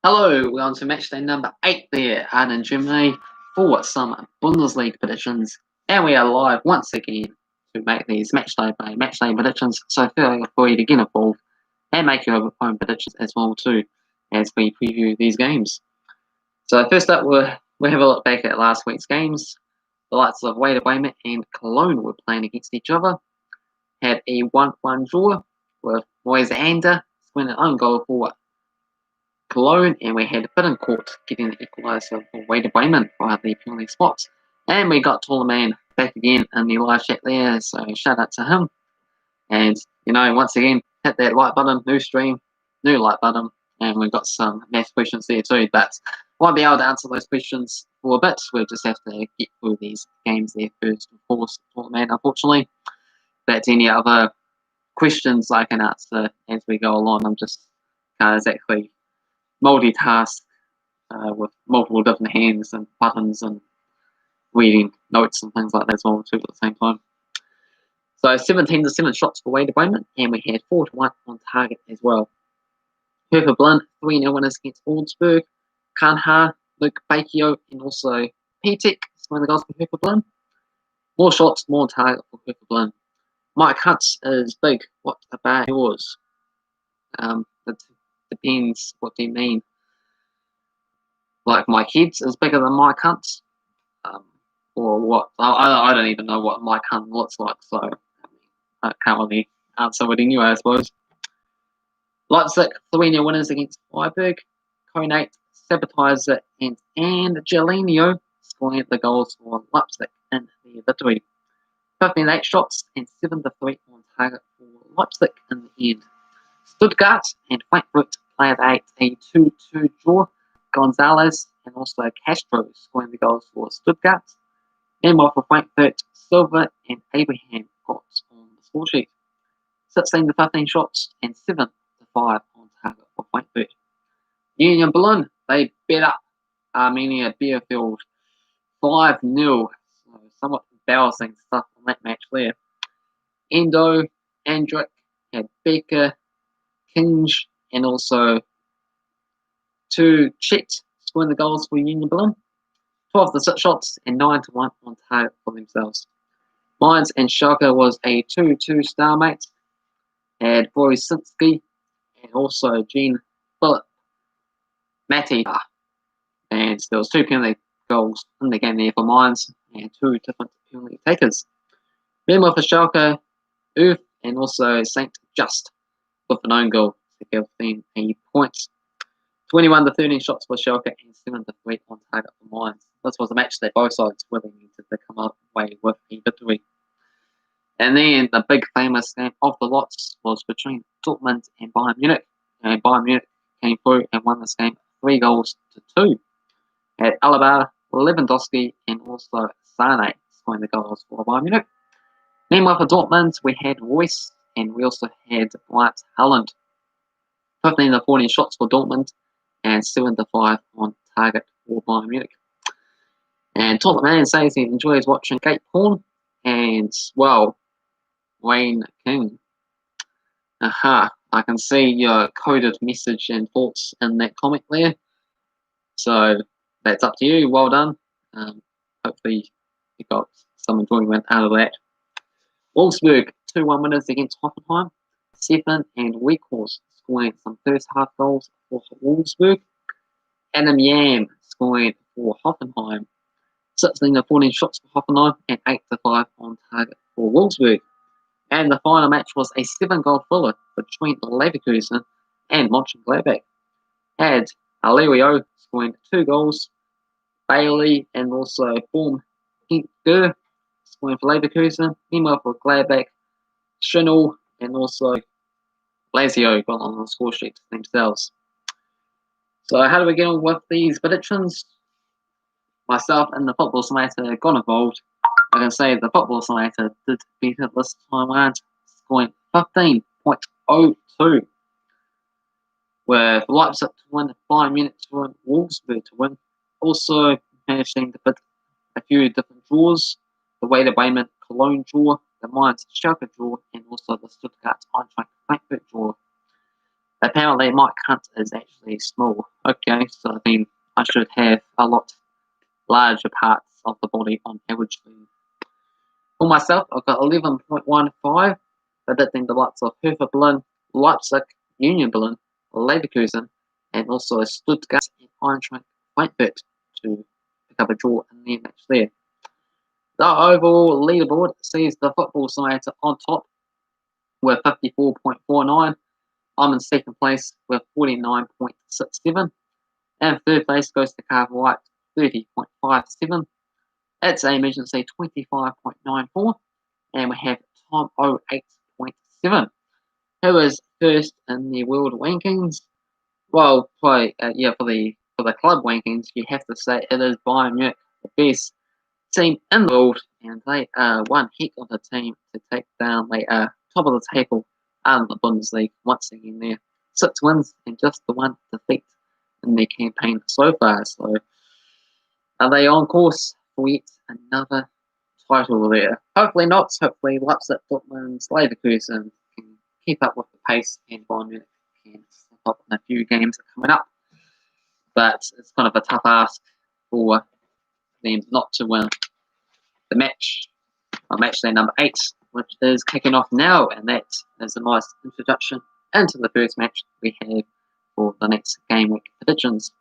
Hello, we're on to matchday number 8 there, and in Germany for some Bundesliga predictions. And we are live once again to make these matchday predictions. So feel free to get involved and make your own predictions as well too, as we preview these games. So first up, we'll have a look back at last week's games. The likes of Werder, Bremen and Cologne were playing against each other. Had a 1-1 draw with Moisander winning an own goal for Cologne, and we had Bittencourt getting the equaliser for Werder Bremen via the penalty spots. And we got Tourman back again in the live chat there, so shout out to him. And, once again, hit that like button, new stream, new like button, and we've got some math questions there too, but won't be able to answer those questions for a bit. We'll just have to get through these games there first, of course, Tourman, unfortunately. But any other questions I can answer as we go along. I'm just can't exactly multitask with multiple different hands and buttons and reading notes and things like that as well too at the same time. So 17-7 shots for Werder Bremen, and we had 4-1 on target as well. Hertha Berlin 3-0 winners against Augsburg. Kanha, Luke Bakio, and also Pitek scoring the goals for Hertha Berlin. More shots, more on target for Hertha Berlin. Mike Hunt's is big. What about yours? It depends what they mean. Like Mike Heads is bigger than Mike Hunt's, or what? I don't even know what Mike Hunt looks like, so I can't really answer it anyway, I suppose. Leipzig 3-0 winners against Freiburg. Konate, Sabatizer, and Angelino scoring the goals for Leipzig in the victory. 15-8 shots and 7-3 on target for Leipzig in the end. Stuttgart and Frankfurt played a 2-2 draw. Gonzalez and also Castro scoring the goals for Stuttgart. Meanwhile for Frankfurt, Silva and Abraham got on the score sheet. 16-15 shots and 7-5 on target for Frankfurt. Union Berlin, they bet up Arminia Bielefeld 5-0. So somewhat embarrassing stuff on that match there. Endo, Andrick, had Becker, Kinge, and also to Chet scoring the goals for Union Berlin. 12-6 shots and 9-1 on target for themselves. Mainz and Schalke was a 2-2 stalemate. Had Borusinski and also Jean Philip Matty. And there was 2 penalty goals in the game there for Mainz and 2 different penalty takers. Meanwhile for Schalke, Uth and also St. Just with an own goal to give them a point. 21-13 shots for Schalke and 7-3 on target for Mainz. This was a match that both sides really needed to come away with a victory. And then the big famous game of the lots was between Dortmund and Bayern Munich. And Bayern Munich came through and won this game 3-2. At Alaba, Lewandowski, and also Sane scoring the goals for Bayern Munich. Meanwhile for Dortmund, we had Royce and we also had White Haaland. 15-14 shots for Dortmund and 7-5 on target for Bayern Munich. And Tournament Man says he enjoys watching Gate Porn and, well, Wayne King. I can see your coded message and thoughts in that comment there. So that's up to you. Well done. Hopefully you got some enjoyment out of that. Augsburg 2-1 winners against Hoffenheim. Stefan and Weghorst scoring some first half goals for Wolfsburg. Adam Yam scoring for Hoffenheim. 16-14 shots for Hoffenheim and 8-5 on target for Wolfsburg. And the final match was a 7-goal thriller between Leverkusen and Mönchengladbach. Had Alerio scoring 2 goals, Bailey and also Form Ger scoring for Leverkusen. Meanwhile for Gladbach, Schinel and also Lazio got on the score sheet themselves. So how do we get on with these predictions? Myself and the Football Simulator got involved. I can say the Football Simulator did beat it this time around, scoring 15.02. With Leipzig to win, Bayern Munich to win, Wolfsburg to win. Also managing to bid a few different draws. The Werder Bremen Cologne draw, the Mainz Schalke draw, and also the Stuttgart Eintracht Frankfurt draw. Apparently, my cunt is actually small. Okay, so I mean, I should have a lot larger parts of the body on average. For myself, I've got 11.15, predicting the likes of Hertha Berlin, Leipzig, Union Berlin, Leverkusen, and also Stuttgart and Eintracht Frankfurt to pick up a draw in their match there. The overall leaderboard sees the Football Simulator on top with 54.49. I'm in second place with 49.67. And third place goes to Cavan Wright, 30.57. It's emergency 25.94. And we have Tom 08.7. Who is first in the world rankings? Well, for the club rankings, you have to say it is Bayern Munich, the best team in the world, and they are one heck of a team to take down. They are top of the table in the Bundesliga once again. There, 6 wins and just the 1 defeat in their campaign so far. So, are they on course for yet another title there? Hopefully not. Hopefully, Leipzig, Dortmund, Leverkusen can keep up with the pace, and Bayern Munich can step up in a few games coming up. But it's kind of a tough ask for them not to win the match day number 8, which is kicking off now, and that is a nice introduction into the first match we have for the next game week predictions,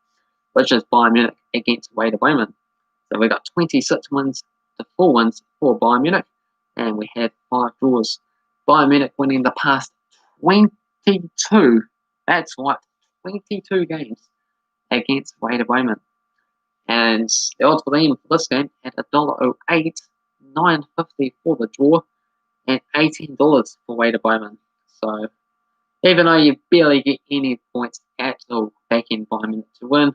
which is Bayern Munich against Werder Bremen. So we've got 26 wins to 4 wins for Bayern Munich, and we have 5 draws. Bayern Munich winning the past 22, that's right, 22 games against Werder Bremen. And the odds for them for this game at $1.08, $9.50 for the draw, and $18 for Werder Bremen. So even though you barely get any points at all back in Bayern Munich to win,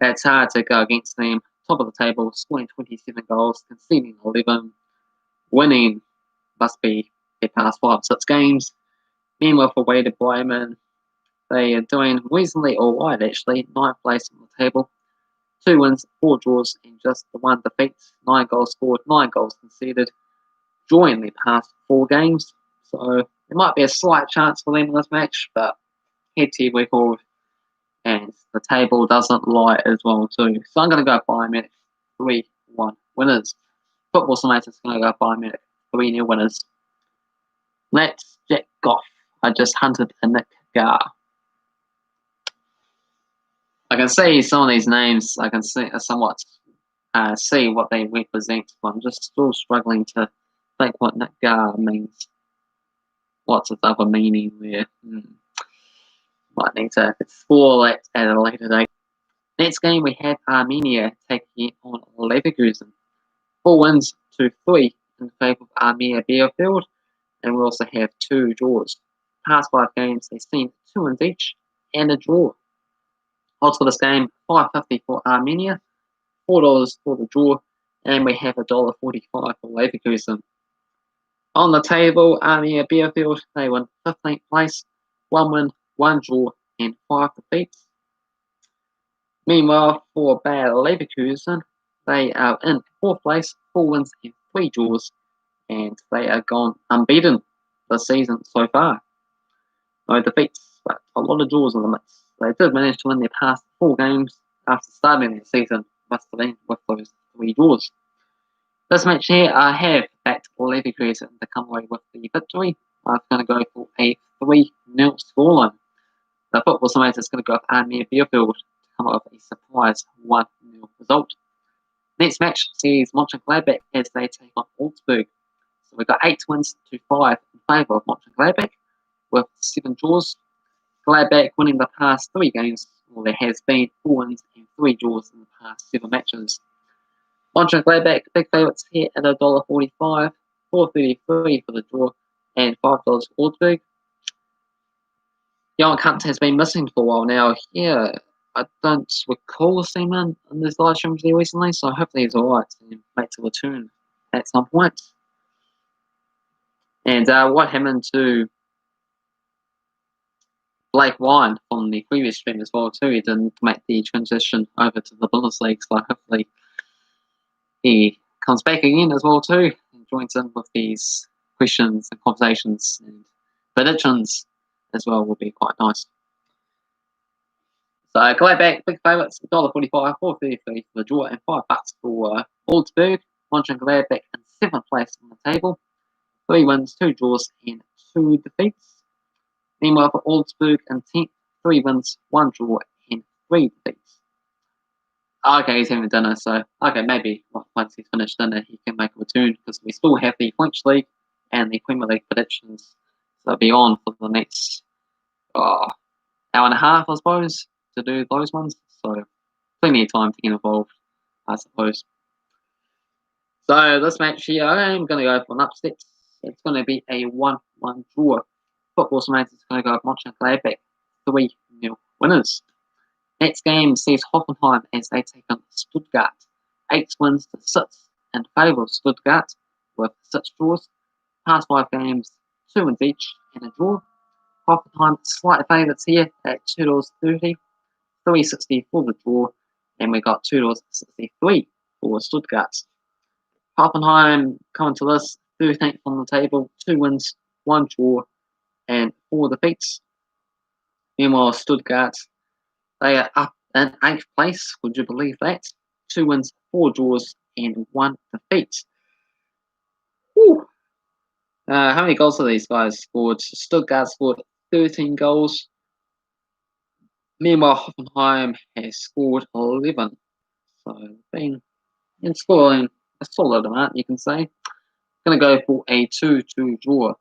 it's hard to go against them. Top of the table, scoring 27 goals, conceding 11, winning must be their past 5-6 games. Meanwhile, for Werder Bremen, they are doing reasonably alright actually, 9th place on the table. 2 wins, 4 draws, and just the 1 defeat. 9 goals scored, 9 goals conceded, drawing their past 4 games. So there might be a slight chance for them in this match, but head-to-head record, and the table doesn't lie as well too. So I'm going to go Bayern Munich 3-1 winners. Football Simulator is going to go Bayern Munich 3-0 winners. Let's check off. I just hunted a Nick Gar. I can see some of these names. I can see somewhat see what they represent, but I'm just still struggling to think what Nick Gar means. What's its other meaning there? Might need to explore that at a later date. Next game we have Arminia taking on Leverkusen. 4 wins to 3 in favour of Arminia Bielefeld, and we also have 2 draws. Past 5 games they've seen 2 wins each and a draw. Odds for this game, $5.50 for Arminia, $4 for the draw, and we have $1.45 for Leverkusen. On the table, Arminia Bielefeld, they won 15th place, 1 win, 1 draw, and 5 defeats. Meanwhile, for Bayer Leverkusen, they are in 4th place, 4 wins and 3 draws, and they are gone unbeaten this season so far. No defeats, but a lot of draws in the mix. They did manage to win their past 4 games after starting their season, must have been with those 3 draws. This match here, I have backed Leverkusen to come away with the victory. I'm going to go for a 3-0 scoreline. The Football Simulator is going to go with Arminia Bielefeld to come up with a surprise 1-0 result. Next match sees Gladbach as they take on Augsburg. So we've got 8 wins to 5 in favour of Gladbach with 7 draws. Gladbach winning the past 3 games. Well, there has been 4 wins and 3 draws in the past 7 matches. Gladbach, big favourites here at $1.45, $4.33 for the draw, and $5 for Augsburg. Young Hunt has been missing for a while now. Yeah, I don't recall seeing him in these live streams there recently, so hopefully he's alright and makes a return at some point. And what happened to Blake Wine from the previous stream as well too? He didn't make the transition over to the Bundesliga, so hopefully he comes back again as well too and joins in with these questions and conversations and predictions as well. Will be quite nice. So Gladbach, big favourites, $1.45, 4.33 for the draw, and $5 for Augsburg. Gladbach in 7th place on the table. 3 wins, 2 draws, and 2 defeats. Meanwhile, for Augsburg in 10th, 3 wins, 1 draw, and 3 defeats. Okay, he's having dinner, so okay, maybe once he's finished dinner, he can make a return because we still have the French League and the Premier League predictions. So they'll be on for the next hour and a half, I suppose, to do those ones. So plenty of time to get involved, I suppose. So this match here, I'm going to go for an upset. It's going to be a 1-1 draw. Football Simulator is going to go with Gladbach 3-0 winners. Next game sees Hoffenheim as they take on Stuttgart. 8 wins to 6 in favour of Stuttgart with 6 draws. Past 5 games, 2 wins each and a draw. Hoffenheim slight favourites here at $2.30, $3.60 for the draw, and we got $2.63 for Stuttgart. Hoffenheim coming to this 13th on the table, 2 wins, 1 draw, and 4 defeats. Meanwhile, Stuttgart, they are up in 8th place. Would you believe that? 2 wins, 4 draws, and 1 defeat. Whew. How many goals have these guys scored? Stuttgart scored 13 goals. Meanwhile, Hoffenheim has scored 11. So, been scoring a solid amount, you can say. Going to go for a 2-2 draw.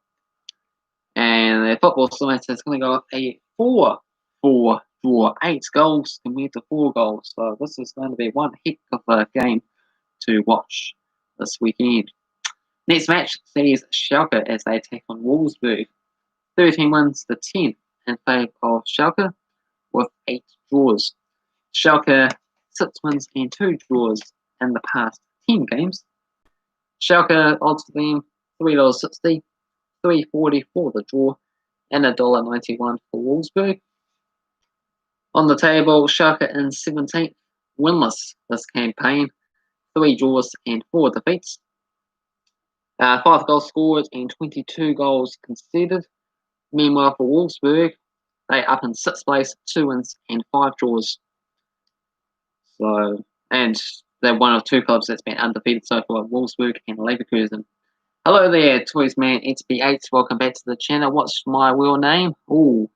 And the Football Simulator is going to go a 4-4 draw. 8 goals compared to 4 goals. So this is going to be one heck of a game to watch this weekend. Next match sees Schalke as they take on Wolfsburg. 13 wins to 10 in favour of Schalke with 8 draws. Schalke 6 wins and 2 draws in the past 10 games. Schalke odds for them $3.60, $3.40 for the draw, and $1.91 for Wolfsburg. On the table, Schalke in 17th, winless this campaign, 3 draws and 4 defeats. 5 goals scored and 22 goals conceded. Meanwhile, for Wolfsburg, they up in 6th place, 2 wins and 5 draws. So, and they're one of 2 clubs that's been undefeated so far, Wolfsburg and Leverkusen. Hello there, Toys Man XB8. Welcome back to the channel. What's my real name? Ooh,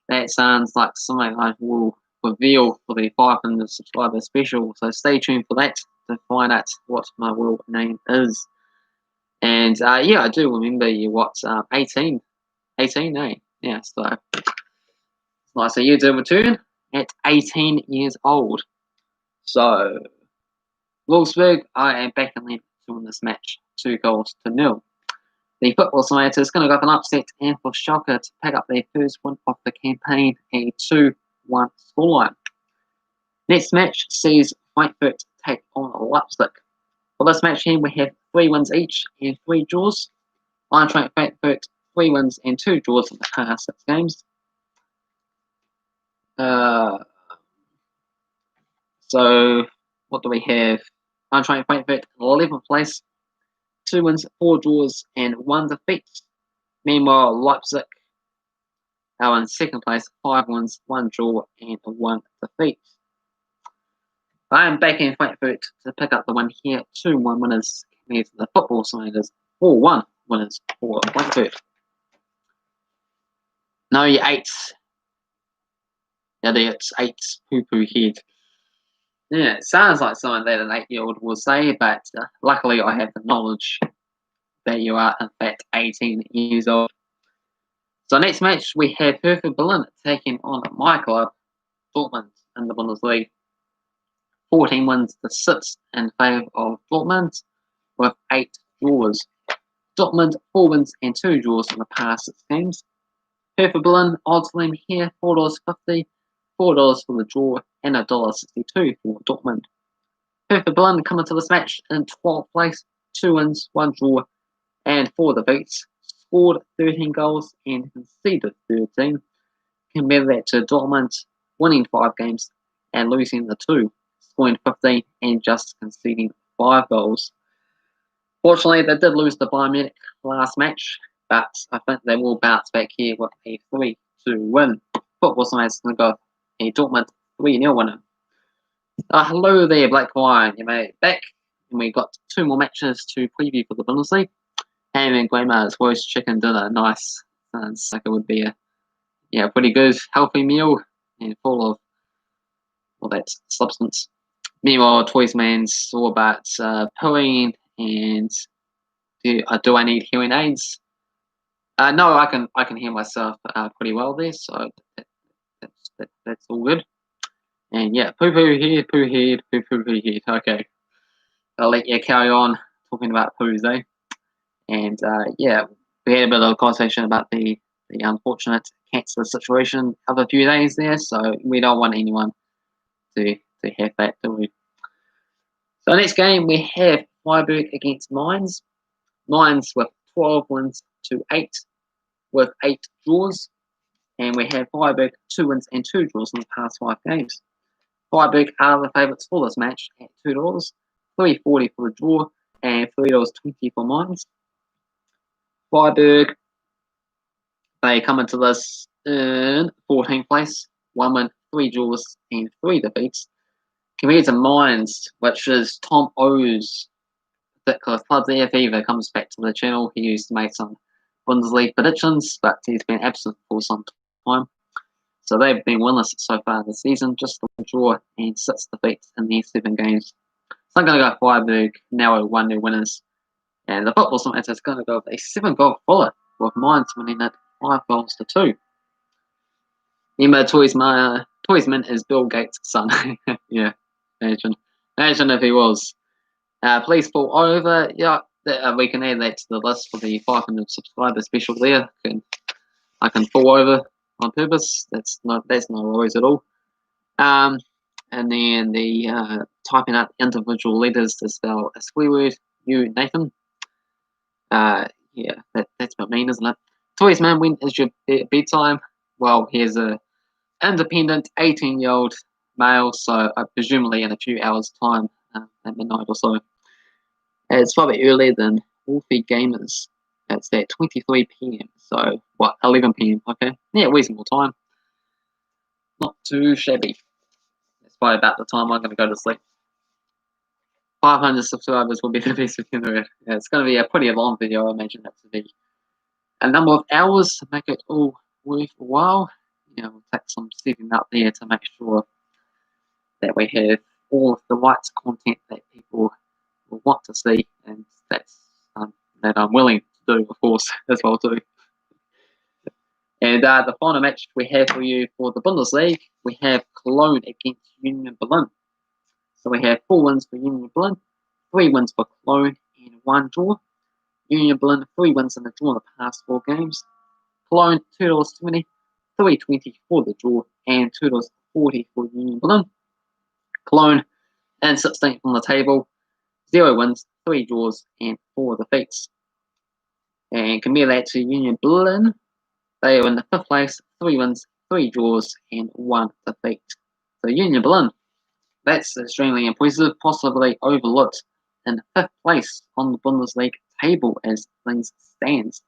that sounds like something I will reveal for the 500 subscriber special. So stay tuned for that to find out what my real name is. And yeah, I do remember you. 18, eh? Yeah, so it's nice of you to return at 18 years old. So Wolfsburg, I am back in lead to win this match, 2-0. The Football Simulator is going to go for an upset and for Schalke to pick up their first win of the campaign, a 2-1 scoreline. Next match sees Frankfurt take on Leipzig. For this match here, we have 3 wins each and 3 draws. Eintracht Frankfurt, 3 wins and 2 draws in the past 6 games. So, what do we have? Eintracht Frankfurt, 11th place, 2 wins, 4 draws, and 1 defeat. Meanwhile, Leipzig are in 2nd place, 5 wins, 1 draw, and 1 defeat. I am back in Frankfurt to pick up the win here. 2-1 winners compared to the Football Simulators. 4-1 winners for Frankfurt. No, you 8s. Idiots, 8s, poo-poo head. Yeah, it sounds like something that an 8-year-old will say, but luckily I have the knowledge that you are, in fact, 18 years old. So next match, we have Hertha Berlin taking on my club, Dortmund, in the Bundesliga. 14 wins to 6 in favour of Dortmund, with 8 draws. Dortmund, 4 wins and 2 draws in the past 6 games. Hertha Berlin, odds for them here, $4.50, $4 for the draw, and $1.62 for Dortmund. Hertha Berlin coming to this match in 12th place, 2 wins, 1 draw, and 4 defeats. Scored 13 goals and conceded 13. Compare that to Dortmund winning 5 games and losing the 2, scoring 15 and just conceding 5 goals. Fortunately, they did lose to Bayern Munich last match, but I think they will bounce back here with a 3-2 win. Football Simulator is going to go a Dortmund 3-0 winner. Hello there, Black Wine. You made it back, and we got 2 more matches to preview for the Bundesliga. Ham and Grandma's roast chicken dinner, nice. Sounds like it would be a pretty good, healthy meal and full of all that substance. Meanwhile, Toys Man's all about pooing and do I need hearing aids? No, I can hear myself pretty well there, so that's all good. And yeah, poo here, poo here, poo here. Okay, I'll let you carry on talking about poos, eh? And yeah, we had a bit of a conversation about the unfortunate cancer situation of a few days there, so we don't want anyone to have that, do we? So next game we have Freiburg against Mainz. Mainz with 12 wins to 8 with 8 draws. And we have Freiburg 2 wins and 2 draws in the past 5 games. Freiburg are the favourites for this match at $2, $3.40 for the draw, and $3.20 for Mainz. Freiburg, they come into this in 14th place, 1 win, 3 draws, and 3 defeats. Compared to Mainz, which is Tom O's particular club there. If he ever comes back to the channel, he used to make some Bundesliga predictions, but he's been absent for some time. So they've been winless so far this season, just a draw and 6 defeats in these 7 games. So I'm going to go Freiburg, narrow 1-0 winners. And the Football Simulator is going to go with a 7-goal thriller, with Mainz winning it 5-2. Remember, Toysman is Bill Gates' son. Yeah, imagine if he was. Please fall over. Yeah, we can add that to the list for the 500 subscriber special there. I can fall over on purpose. That's no worries at all. And then the typing out individual letters to spell a swear word. You, Nathan. Yeah, that's what I mean, isn't it? Toys man, when is your bedtime? Well, here's a independent 18-year-old male, so presumably in a few hours' time at midnight or so. It's probably earlier than Wolfie Gamers. It's at 23 p.m. So, 11 p.m. Okay, yeah, reasonable time. Not too shabby. It's probably about the time I'm going to go to sleep. 500 subscribers will be the best we can do it. Yeah, it's going to be a pretty long video. I imagine that to be a number of hours to make it all worthwhile. We'll take some setting up there to make sure that we have all of the right content that people will want to see, and that's that I'm willing to do, of course, as well too. And the final match we have for you for the Bundesliga, we have Cologne against Union Berlin. So we have 4 wins for Union Berlin, 3 wins for Cologne, and 1 draw. Union Berlin 3 wins in the draw in the past 4 games. Cologne $2.20, $3.20 for the draw, and $2.40 for Union Berlin. Cologne and 16th on the table, 0 wins, 3 draws, and 4 defeats. And compare that to Union Berlin, they are in the 5th place, 3 wins, 3 draws, and 1 defeat. So Union Berlin, that's extremely impressive, possibly overlooked in 5th place on the Bundesliga table as things stands.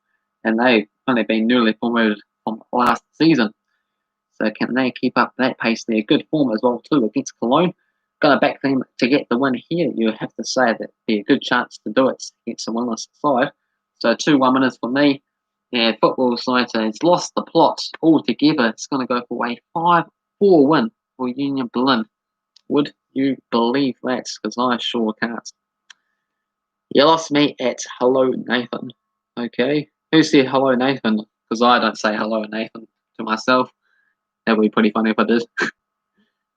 And they've only been newly promoted from last season. So can they keep up that pace there? Good form as well too against Cologne. Going to back them to get the win here. You have to say that be a good chance to do it against a winless side. So 2-1 winners for me. And Football Simulator has lost the plot altogether. It's going to go for a 5-4 win for Union Berlin. Would you believe that? Because I sure can't. You lost me at hello Nathan. Okay. Who said hello Nathan? Because I don't say hello Nathan to myself. That would be pretty funny if I did.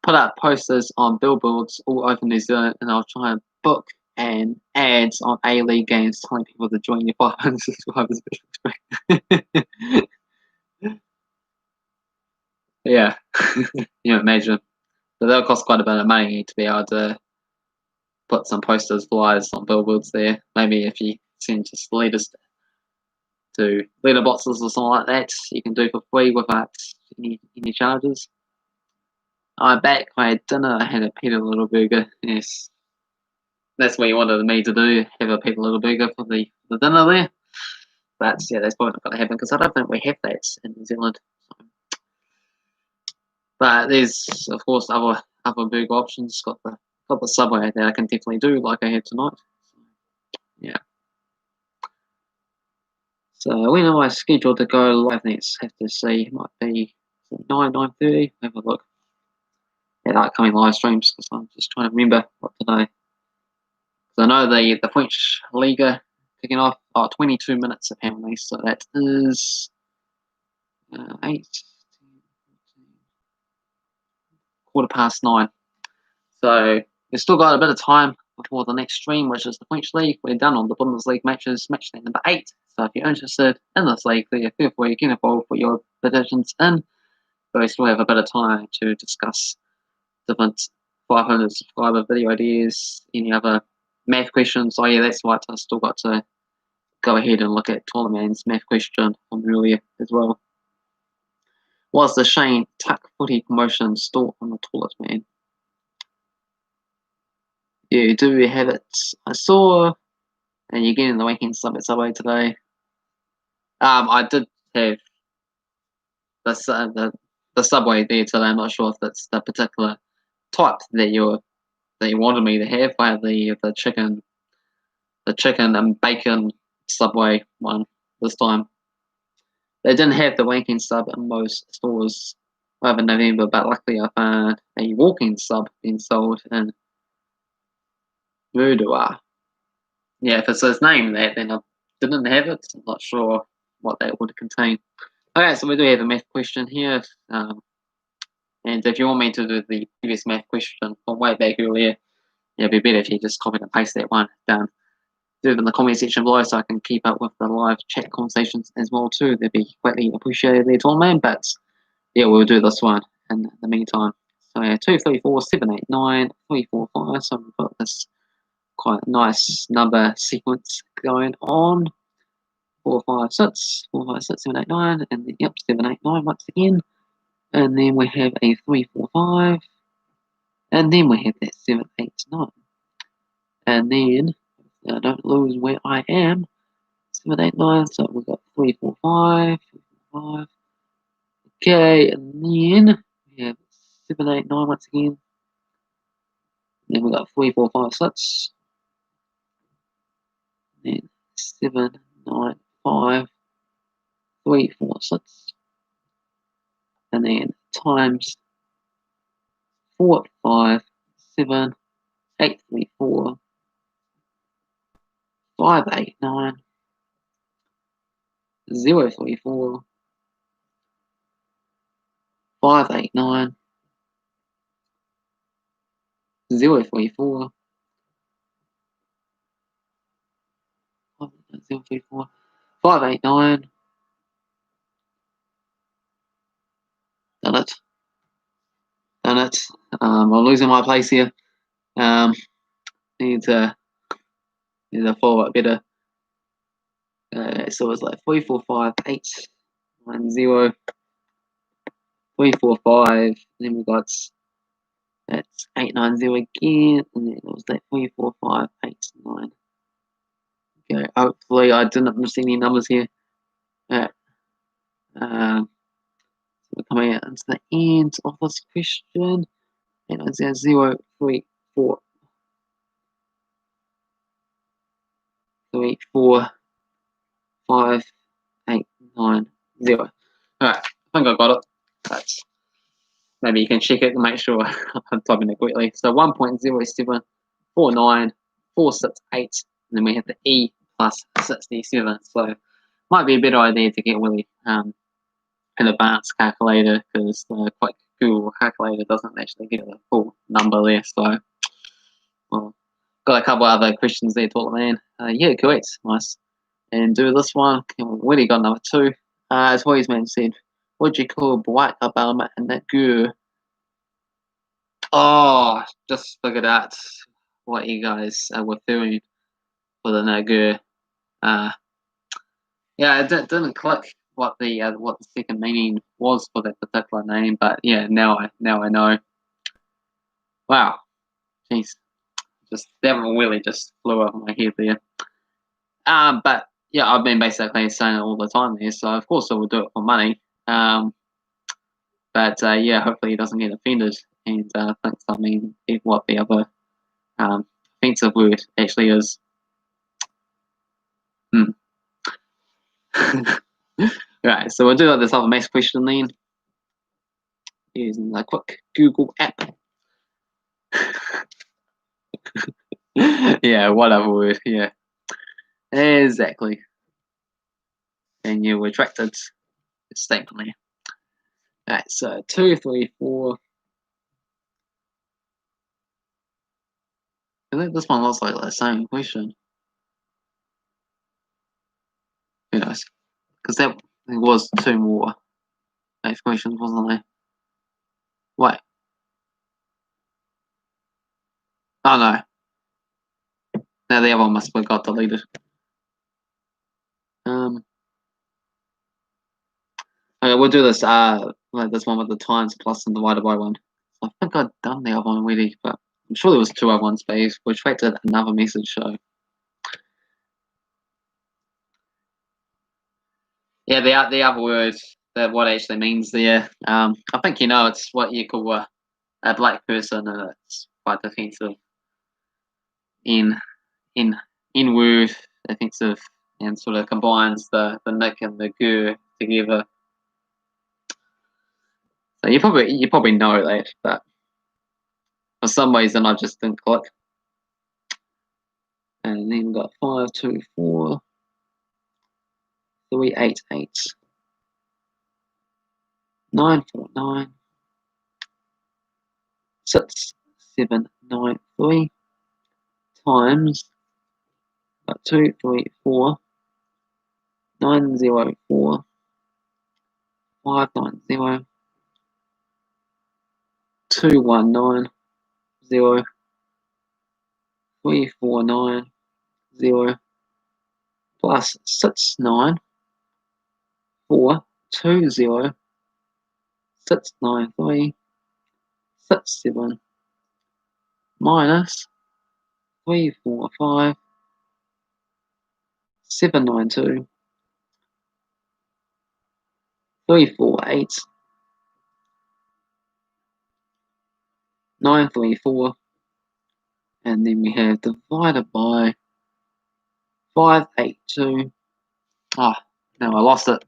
Put up posters on billboards all over New Zealand, and I'll try and book and ads on A-League games telling people to join your 500 subscribers. Yeah. Imagine. But that'll cost quite a bit of money to be able to put some posters, flyers on billboards there. Maybe if you send just letters to letter boxes or something like that, you can do for free without any charges. I'm back. I had dinner. I had a Peter Little Burger. Yes, that's what you wanted me to do. Have a Peter Little Burger for the dinner there. But yeah, that's probably not going to happen because I don't think we have that in New Zealand. So But there's of course other big options. Got the subway that I can definitely do like I had tonight. Yeah. So when am I scheduled to go live next? Have to see. Might be 9:30. Have a look at upcoming live streams because I'm just trying to remember what today. Because I know the French Liga kicking off 22 minutes apparently. So that is 8, 9:15. So we've still got a bit of time before the next stream, which is the French League. We're done on the Bundesliga matches, matchday number 8. So if you're interested in this league, feel free to get involved for your petitions in. But we still have a bit of time to discuss different 500 subscriber video ideas, any other math questions. Oh yeah, that's right. I still got to go ahead and look at Toleman's math question from earlier as well. Was the Shane Tuck footy promotion still on the toilet, man? Yeah, do we have it? I saw, and you're getting the weekend sub at Subway today. I did have the Subway there today. I'm not sure if that's the particular type that you wanted me to have. I had the chicken and bacon Subway one this time. They didn't have the wanking sub in most stores over November, but luckily I found a walking sub being sold in Werder. Yeah, if it's his name that, then I didn't have it. I'm not sure what that would contain. Okay, so we do have a math question here. And if you want me to do the previous math question from way back earlier, it'd be better if you just copy and paste that one down. Do it in the comment section below so I can keep up with the live chat conversations as well too. That'd be greatly appreciated there, Tom man. But yeah, we'll do this one in the meantime. So yeah, 2, 3, 4, 7, 8, 9, 3, 4, 5. So we've got this quite nice number sequence going on. 4, 5, 6, 4, 5, 6, 7, 8, 9, and then yep, 7, 8, 9 once again. And then we have a 3, 4, 5. And then we have that 7, 8, 9. And then I don't lose where I am. 7, 8, 9. So we've got 3, 4, 5, 3, 4, 5. Okay, and then we have 7, 8, 9 once again. And then we've got 3, 4, 5, 6. And then 7, 9, 5, 3, 4, 6. And then times 4, 5, 7, 8, 3, 4, 5, 8, 9, 0, 3, 4, 5, 8, 9, 0, 3, 4, 0, 3, 4, 5, 8, 9. Done it. Done it. I'm losing my place here. Need to follow up better. So it's like 3, 4, 5, 8, 9, 0, 3, 4, 5. Then we got that's 8, 9, 0 again, and then it was that 3, 4, 5, 8, 9. Okay, hopefully I didn't miss any numbers here. So we're coming out into the end of this question. 8, 9, 0, 0, 3, 4, 3, 4, 5, 8, 9, 0. Alright, I think I got it. That's maybe you can check it and make sure I'm typing it correctly. So 1.07494668, and then we have the E plus 67. So might be a better idea to get really an advanced calculator because the quick Google calculator doesn't actually get a full number there. So well, got a couple other questions there, Tall Man. Yeah, correct. Nice. And do this one. Really got number 2. As Hoyesman said, what do you call Black Obama and that girl? Oh, just figured out what you guys were doing for the Nagu. Yeah, it didn't click what the second meaning was for that particular name, but yeah, now I know. Wow, jeez, just that one really just flew over my head there. But yeah, I've been basically saying it all the time there, so of course I would do it for money. But But yeah, hopefully he doesn't get offended and thinks I mean what the other offensive word actually is. Right, so we'll do like this other maths question then. Using a quick Google app. Yeah, whatever word, yeah. Exactly. And you retracted the statement there. Alright, so 2, 3, 4. I think this one looks like the same question. Who knows? Because there was 2 more maths questions, wasn't there? Wait. Oh no. Now the other one must have got deleted. Okay, we'll do this. Like this one with the times plus and divided by 1. I think I'd done the other one already, but I'm sure there was 2 other ones, but he's retracted another message. So yeah, the other word that what actually means there. I think it's what you call a black person, and it's quite defensive in word offensive, and sort of combines the nick and the gur together. So you probably know that, but for some reason I just didn't click. And then we've got 5, 2, 4, 3, 8, 8, 9, 4, 9, 6, 7, 9, 3 times 2, 3, 4, 9, 0, 4, 5, 9, 0, 2, 1, 9, 0, 3, 4, 9, 0, plus 6, 9, 4, 2, 0, 6, 9, 3, 6, 7, minus 3, 4, 5, 7, 9, 2, 3, 4, 8, 9, 3, 4, and then we have divided by 5, 8, 2. Ah, no, I lost it.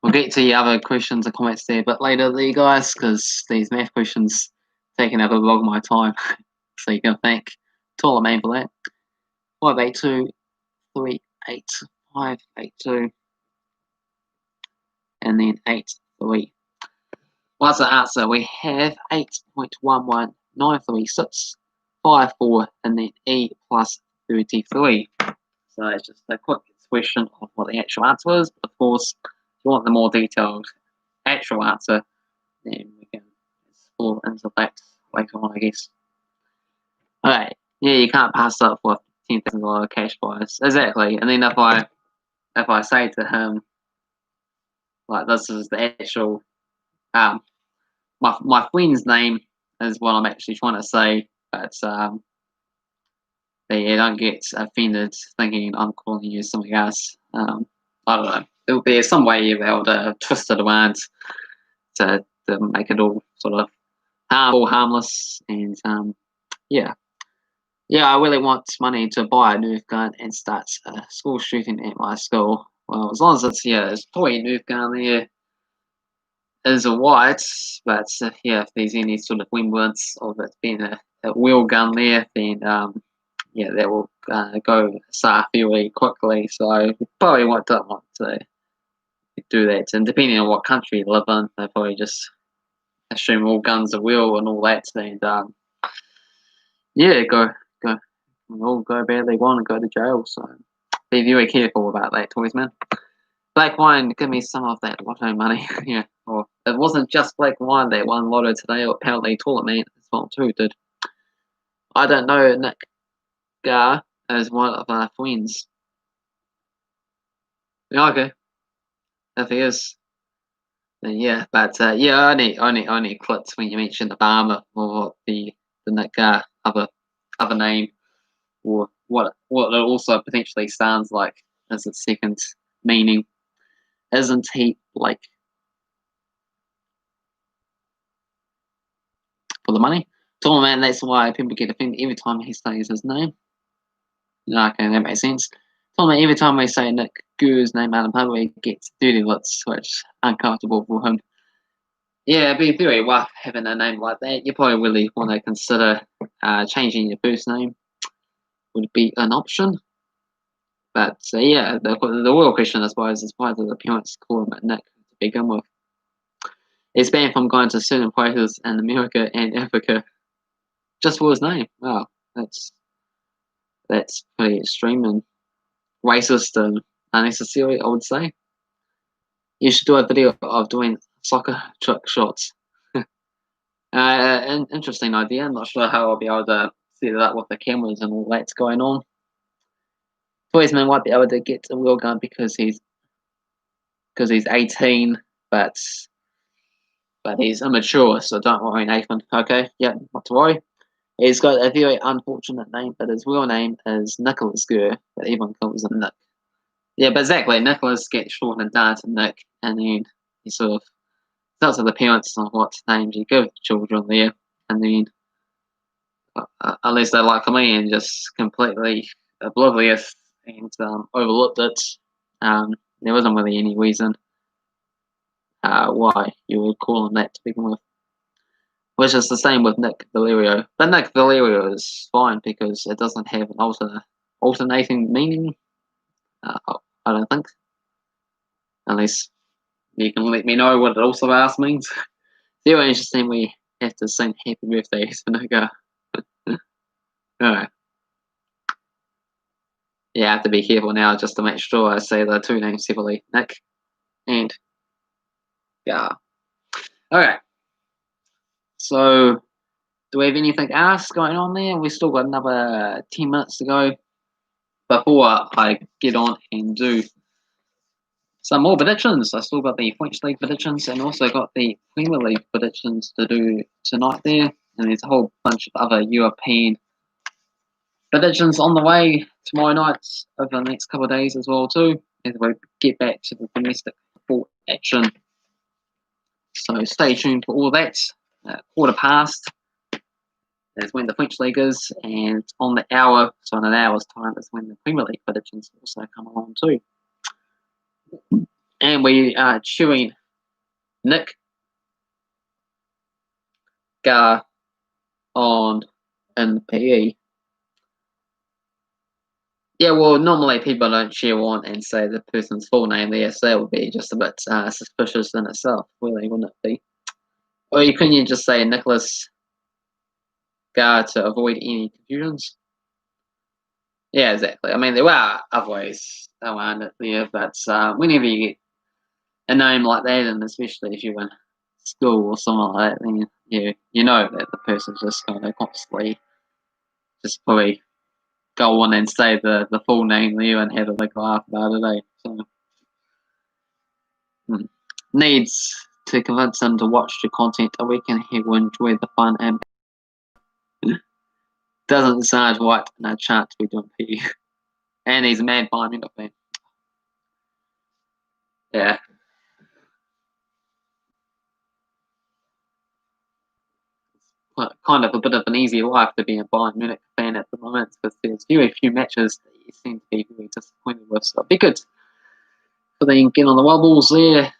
We'll get to the other questions and comments there a bit later there, guys, because these math questions taking up a lot of my time. So you can thank Taller Man for that. 5, 8, 2, 3, 8, 5, 8, 2, and then 8, 3. What's the answer? We have 8.1193654, and then E plus 33. So it's just a quick question of what the actual answer is. Of course, if you want the more detailed actual answer, then we can explore into that later on, I guess. Alright, yeah, you can't pass up with $10,000 cash prize. Exactly. And then if I say to him, like, this is the actual my friend's name is what I'm actually trying to say, but yeah, don't get offended thinking I'm calling you something else. I don't know. There'll be some way you'll be able to twist it around to make it all sort of harmless, and yeah. Yeah, I really want money to buy a Nerf gun and start school shooting at my school. Well, as long as it's probably a Nerf gun there is a white, but yeah, if there's any sort of remnants of it being a wheel gun there, then yeah, that will go south fairly quickly. So you probably don't want to do that. And depending on what country you live in, they probably just assume all guns are wheel and all that. And yeah, all go badly one and go to jail. So be very careful about that, toys man. Black Wine, give me some of that lotto money. Yeah, or it wasn't just Black Wine that won lotto today. Apparently, Toilet Man as well too did. I don't know Nick Gar is one of our friends. Yeah, okay, if he is, then yeah. But yeah, I only clicked when you mentioned the Barmer or the Nick Gar other name, or what it also potentially sounds like as its second meaning. Isn't he like? the money. Tournament, that's why people get offended every time he says his name. Okay, that makes sense. Tournament, every time we say Nick Gu's name out of public, he gets dirty looks, which is uncomfortable for him. Yeah, it'd be very rough having a name like that. You probably really want to consider changing your first name. Would be an option. But yeah, the real question, I suppose, is why do the parents call him Nick to begin with? It's banned from going to certain places in America and Africa just for his name. Wow, that's pretty extreme and racist and unnecessary, I would say. You should do a video of doing soccer trick shots. An interesting idea. I'm not sure how I'll be able to set it up with the cameras and all that's going on. Toysman might be able to get a real gun because he's 18, but he's immature, so don't worry, Nathan. Okay, yeah, not to worry. He's got a very unfortunate name, but his real name is Nicholas Gurr, but everyone calls him Nick. Yeah, but exactly, Nicholas gets shortened down to Nick, and then he sort of tells the parents on what names you give the children there, and then unless they're like me and just completely oblivious and overlooked it, there wasn't really any reason why you would call him that to begin with. Which is the same with Nick Valerio. But Nick Valerio is fine because it doesn't have an alternating meaning. I don't think. Unless you can let me know what it also else means. Very interesting we have to sing happy birthday to Nick. Alright. Yeah, I have to be careful now just to make sure I say the two names separately. Nick and yeah. Alright. So, do we have anything else going on there? We've still got another 10 minutes to go before I get on and do some more predictions. I still got the French League predictions and also got the Premier League predictions to do tonight there. And there's a whole bunch of other European predictions on the way tomorrow night over the next couple of days as well too, as we get back to the domestic football action. So stay tuned for all that. Quarter past is when the French League is, and on the hour, so in an hour's time, is when the Premier League predictions also come along too. And we are cheering Nick Gar on in the PE. Yeah, well, normally people don't cheer on and say the person's full name there, so that would be just a bit suspicious in itself, really, wouldn't it be? Or you couldn't just say Nicholas Gar to avoid any confusions? Yeah, exactly. I mean, there are other ways around it there, but whenever you get a name like that, and especially if you're in school or something like that, then you know that the person's just going to constantly just probably go on and say the full name there and have a big laugh about it, eh? So, needs to convince him to watch the content. I reckon he will enjoy the fun and doesn't sound right in a chance to be doing PE. And he's a mad Bayern Munich fan. Yeah. Kind of a bit of an easy life to be a Bayern Munich fan at the moment because there's very few matches that you seem to be really disappointed with. So it'd be good for them get on the wobbles there.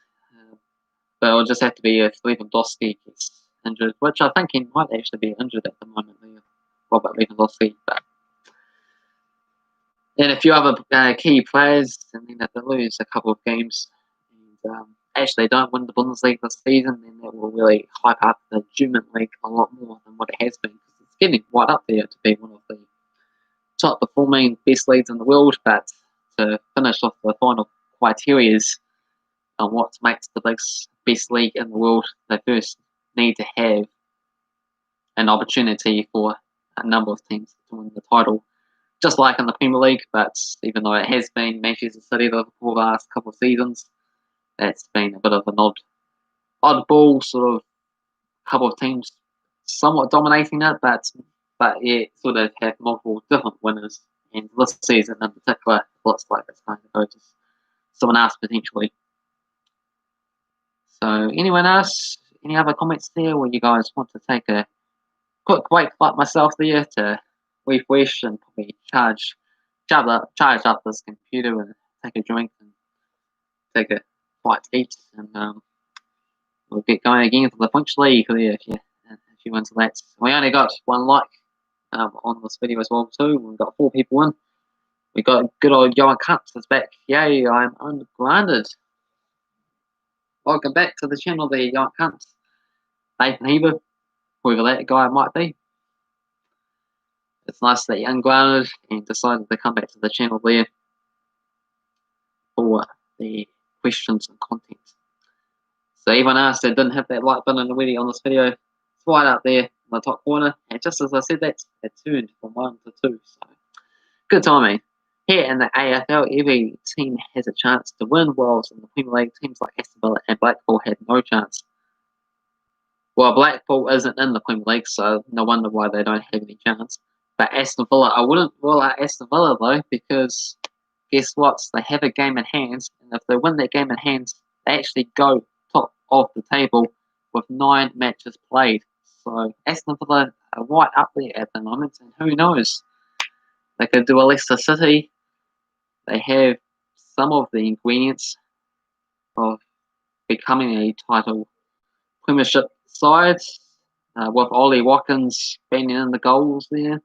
But it'll just have to be if Lewandowski gets injured, which I think he might actually be injured at the moment there, Robert Lewandowski. But and a few other key players, and then if they lose a couple of games and actually don't win the Bundesliga this season, then that will really hype up the German league a lot more than what it has been, because it's getting right up there to be one of the top performing best leagues in the world. But to finish off the final criteria on what makes the best league in the world, they first need to have an opportunity for a number of teams to win the title, just like in the Premier League. But even though it has been Manchester City Liverpool the last couple of seasons, that's been a bit of an oddball sort of couple of teams somewhat dominating it, but yeah, sort of have multiple different winners. And this season in particular, it looks like it's going to go to someone else potentially. So anyone else, any other comments there, or you guys want to take a quick break like myself there to refresh and probably charge up this computer and take a drink and take a bite to eat, and we'll get going again for the Punch League there if you're into that. We only got one like on this video as well too. We've got 4 people in. We got good old Johan Cups is back. Yay, I'm ungrounded. Welcome back to the channel there, Johan Cups. Nathan Heaver, whoever that guy might be. It's nice that you're ungrounded and decided to come back to the channel there for the questions and content. So everyone else that didn't hit that like button already on this video, it's right up there in the top corner. And just as I said that, it turned from 1 to 2. So good timing. Here in the AFL, every team has a chance to win, whilst in the Premier League, teams like Aston Villa and Blackpool had no chance. Well, Blackpool isn't in the Premier League, so no wonder why they don't have any chance. But Aston Villa, I wouldn't rule out Aston Villa though, because guess what? They have a game in hand, and if they win that game in hand, they actually go top of the table with 9 matches played. So Aston Villa are right up there at the moment, and who knows? They could do a Leicester City. They have some of the ingredients of becoming a title Premiership side, with Ollie Watkins being in the goals there.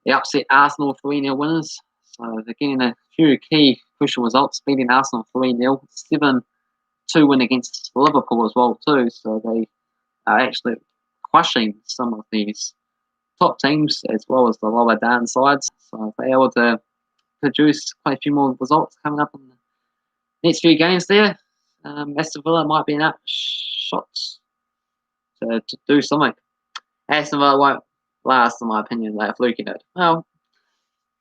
They upset Arsenal 3-0 winners, so they're getting a few key crucial results, beating Arsenal 3-0, 7-2 win against Liverpool as well too, so they are actually crushing some of these top teams as well as the lower down sides. So if they're able to produce quite a few more results coming up in the next few games there, Aston Villa might be enough shots to do something. Aston Villa won't last, in my opinion. They're fluking it. Well,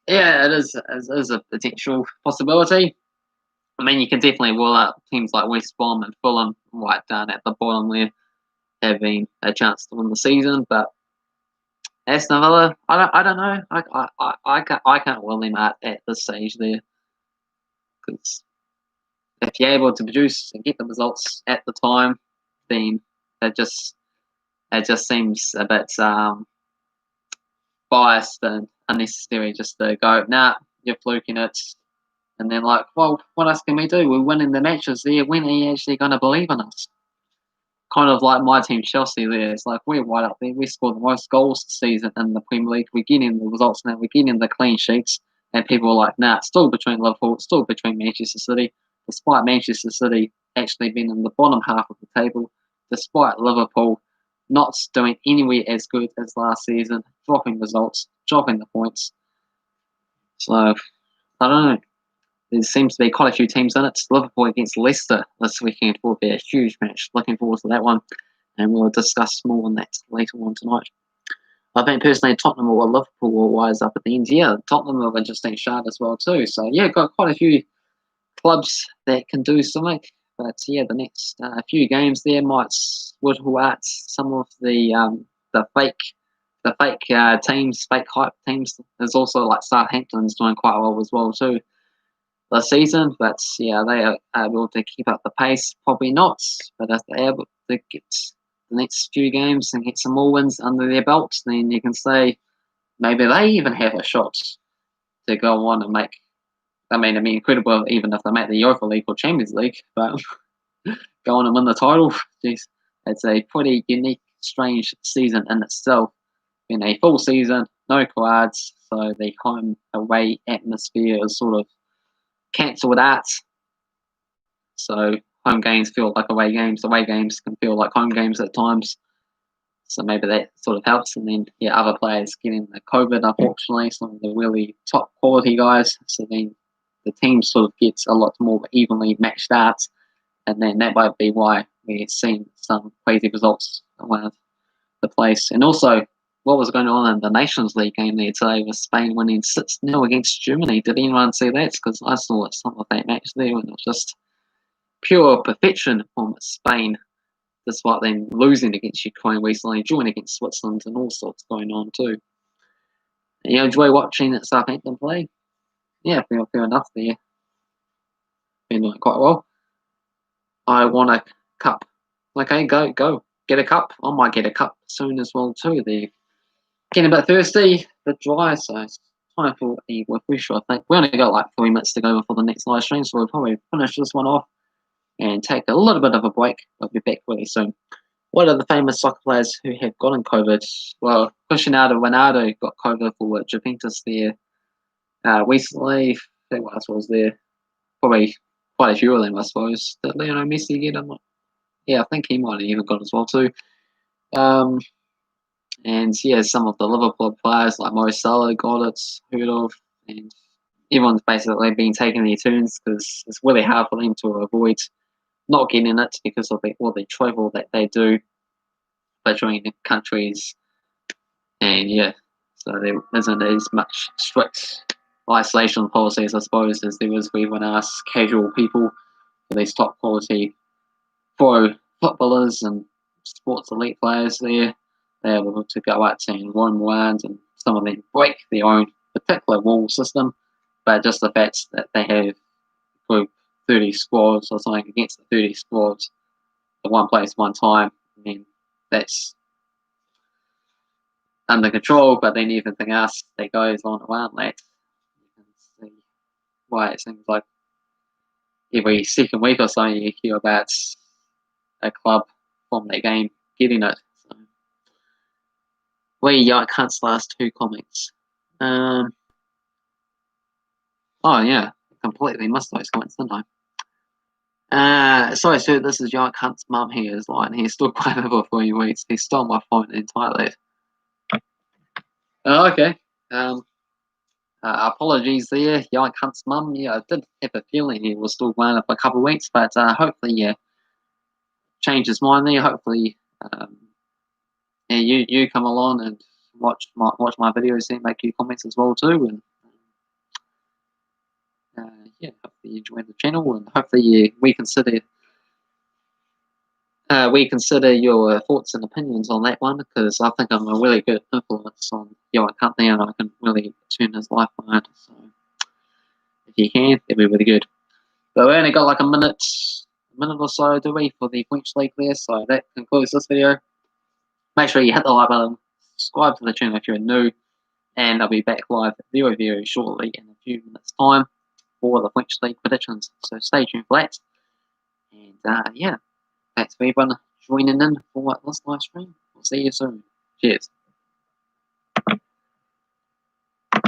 yeah, it is a potential possibility. I mean, you can definitely rule out teams like West Brom and Fulham right down at the bottom there having a chance to win the season, but Aston Villa, I don't know. I can't rule them out at this stage there, because if you're able to produce and get the results at the time, then it just seems a bit biased and unnecessary just to go, nah, you're fluking it. And then like, well, what else can we do? We're winning the matches there. When are you actually going to believe in us? Kind of like my team, Chelsea there. It's like, we're right up there. We scored the most goals this season in the Premier League. We're getting the results now. We're getting the clean sheets. And people are like, nah, it's still between Liverpool. It's still between Manchester City. Despite Manchester City actually being in the bottom half of the table. Despite Liverpool not doing anywhere as good as last season. Dropping results. Dropping the points. So, I don't know. There seems to be quite a few teams in it. Liverpool against Leicester this weekend will be a huge match. Looking forward to that one. And we'll discuss more on that later on tonight. I think personally Tottenham or Liverpool will rise up at the end. Yeah, Tottenham have interesting shot as well too. So yeah, got quite a few clubs that can do something. But yeah, the next few games there might whittle out some of the fake teams, fake hype teams. There's also like Southampton's doing quite well as well too this season, but yeah, they are able to keep up the pace. Probably not, but if they're able to get the next few games and get some more wins under their belts, then you can say maybe they even have a shot to go on and make. I mean, it'd be incredible even if they make the Europa League or Champions League, but go on and win the title. Jeez, it's a pretty unique, strange season in itself. In a full season, no crowds, so the home away atmosphere is sort of cancelled out. So home games feel like away games can feel like home games at times. So maybe that sort of helps. And then yeah, other players getting the COVID, unfortunately, some of the really top quality guys. So then the team sort of gets a lot more evenly matched out. And then that might be why we're seeing some crazy results around the place. And also, what was going on in the Nations League game there today with Spain winning 6-0 against Germany? Did anyone see that? Because I saw some of that match there and it was just pure perfection from Spain, despite them losing against Ukraine recently, drawing against Switzerland and all sorts going on too. And you enjoy watching Southampton play? Yeah, fair enough there. Been doing quite well. I want a cup. Okay, go. get a cup. I might get a cup soon as well too. They're getting a bit thirsty, a bit dry, so it's time for a refresher. I think we only got like 3 minutes to go before the next live stream, so we'll probably finish this one off and take a little bit of a break. We'll be back really soon. What are the famous soccer players who have gotten COVID? Well, Cristiano Ronaldo got COVID for Juventus there recently. I think what else was there? Probably quite a few of them, I suppose. Did Lionel Messi get them? Yeah, I think he might have even got as well too. And yeah, some of the Liverpool players like Mo Salah got it, heard of, and everyone's basically been taking their turns because it's really hard for them to avoid not getting it because of all the travel that they do between the countries. And yeah, so there isn't as much strict isolation policies, I suppose, as there is when us casual people, these top quality pro footballers and sports elite players there. They're able to go out and roam around, and some of them break their own particular rule system. But just the fact that they have group 30 squads or something against the 30 squads at one place, one time, I mean, that's under control. But then everything else that goes on around that, you can see why it seems like every second week or so you hear about a club from that game getting it. So, Young Hunt's last 2 comments. Oh yeah, completely missed those comments, didn't I? Sorry, sir, this is Young Hunt's mum here is lying. He's still quite over 3 weeks. He stole my phone entirely. Oh, okay. Apologies there, Young Hunt's mum. Yeah, I did have a feeling he was still going up a couple of weeks, but hopefully, yeah, changed his mind there. Hopefully, yeah, you come along and watch my videos and make your comments as well too, and yeah, hopefully you enjoy the channel, and hopefully we consider your thoughts and opinions on that one, because I think I'm a really good influence on your company and I can really turn his life around. So if you can, that'd be really good. But we only got like a minute or so, do we, for the French League there? So that concludes this video. Make sure you hit the like button, subscribe to the channel if you're new, and I'll be back live very shortly in a few minutes' time for the French League predictions. So stay tuned for that. And yeah, thanks for everyone joining in for this live stream. We'll see you soon. Cheers.